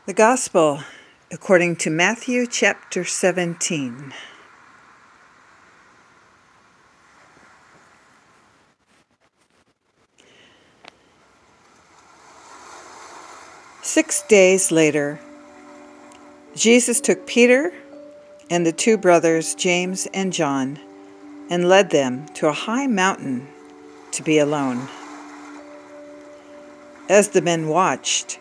The Gospel according to Matthew chapter 17. Six days later, Jesus took Peter and the two brothers, James and John, and led them to a high mountain to be alone. As the men watched,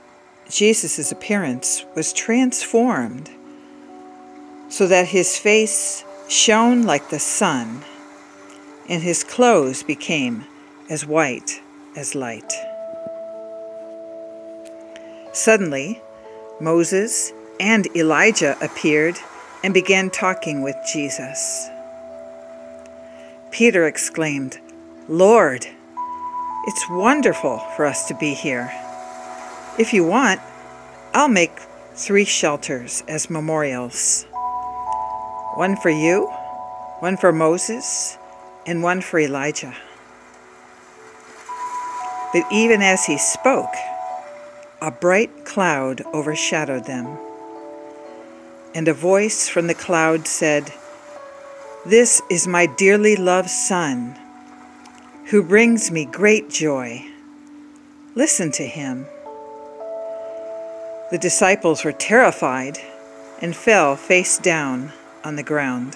Jesus' appearance was transformed so that his face shone like the sun, and his clothes became as white as light. Suddenly, Moses and Elijah appeared and began talking with Jesus. Peter exclaimed, "Lord, it's wonderful for us to be here. If you want, I'll make 3 shelters as memorials. One for you, one for Moses, and one for Elijah." But even as he spoke, a bright cloud overshadowed them, and a voice from the cloud said, "This is my dearly loved Son, who brings me great joy. Listen to him." The disciples were terrified and fell face down on the ground.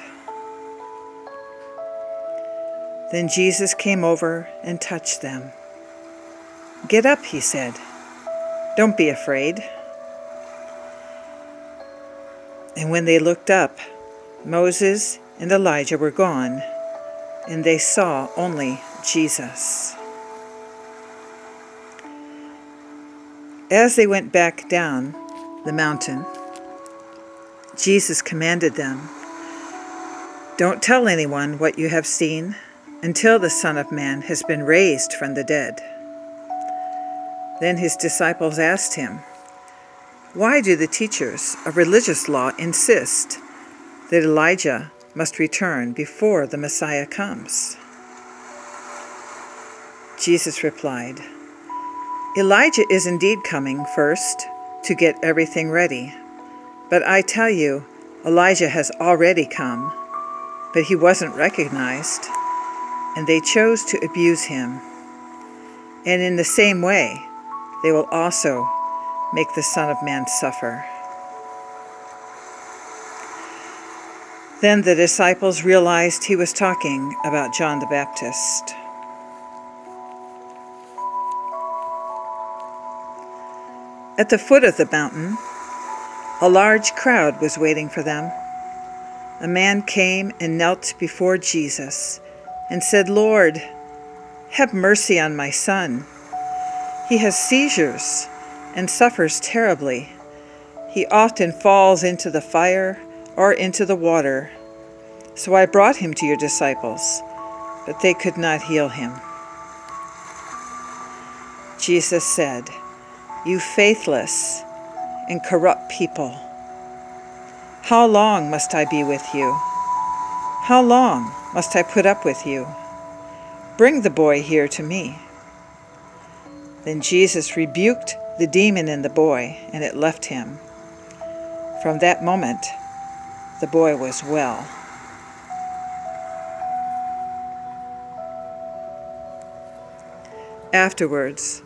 Then Jesus came over and touched them. "Get up," he said. "Don't be afraid." And when they looked up, Moses and Elijah were gone, and they saw only Jesus. As they went back down the mountain, Jesus commanded them, "Don't tell anyone what you have seen until the Son of Man has been raised from the dead." Then his disciples asked him, "Why do the teachers of religious law insist that Elijah must return before the Messiah comes?" Jesus replied, "Elijah is indeed coming first to get everything ready. But I tell you, Elijah has already come, but he wasn't recognized, and they chose to abuse him. And in the same way, they will also make the Son of Man suffer." Then the disciples realized he was talking about John the Baptist. At the foot of the mountain, a large crowd was waiting for them. A man came and knelt before Jesus and said, "Lord, have mercy on my son. He has seizures and suffers terribly. He often falls into the fire or into the water. So I brought him to your disciples, but they could not heal him." Jesus said, "You faithless and corrupt people, how long must I be with you? How long must I put up with you? Bring the boy here to me." Then Jesus rebuked the demon in the boy, and it left him. From that moment, the boy was well. Afterwards,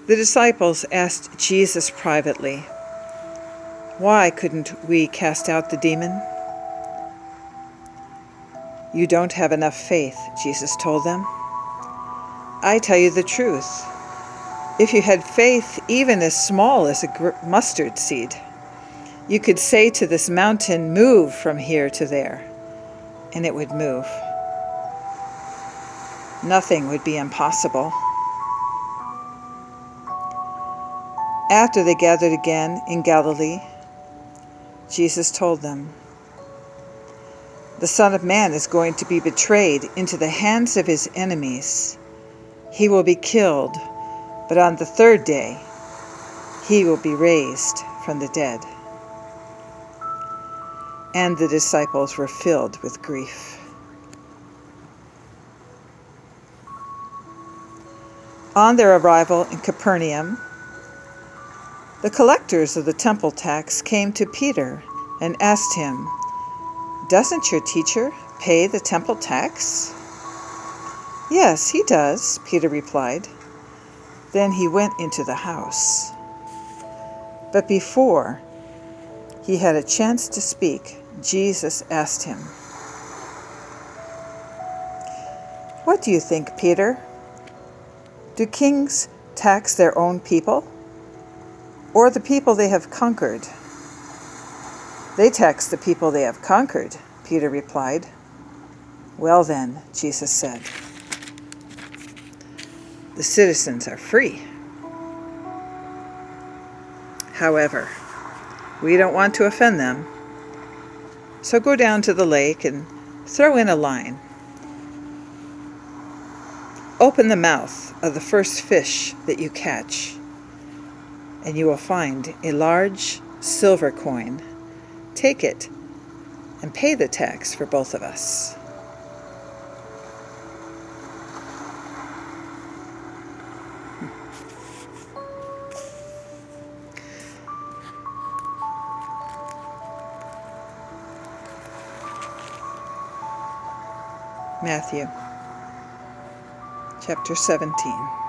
the disciples asked Jesus privately, "Why couldn't we cast out the demon?" "You don't have enough faith," Jesus told them. "I tell you the truth. If you had faith even as small as a mustard seed, you could say to this mountain, 'Move from here to there,' and it would move. Nothing would be impossible." After they gathered again in Galilee, Jesus told them, "The Son of Man is going to be betrayed into the hands of his enemies. He will be killed, but on the 3rd day, he will be raised from the dead." And the disciples were filled with grief. On their arrival in Capernaum, The collectors of the temple tax came to Peter and asked him, "Doesn't your teacher pay the temple tax?" "Yes, he does," Peter replied. Then he went into the house. But before he had a chance to speak, Jesus asked him, "What do you think, Peter? Do kings tax their own people, or the people they have conquered?" "They tax the people they have conquered," Peter replied. "Well then," Jesus said, "the citizens are free. However, we don't want to offend them, so go down to the lake and throw in a line. Open the mouth of the first fish that you catch, and you will find a large silver coin. Take it and pay the tax for both of us." Matthew chapter 17.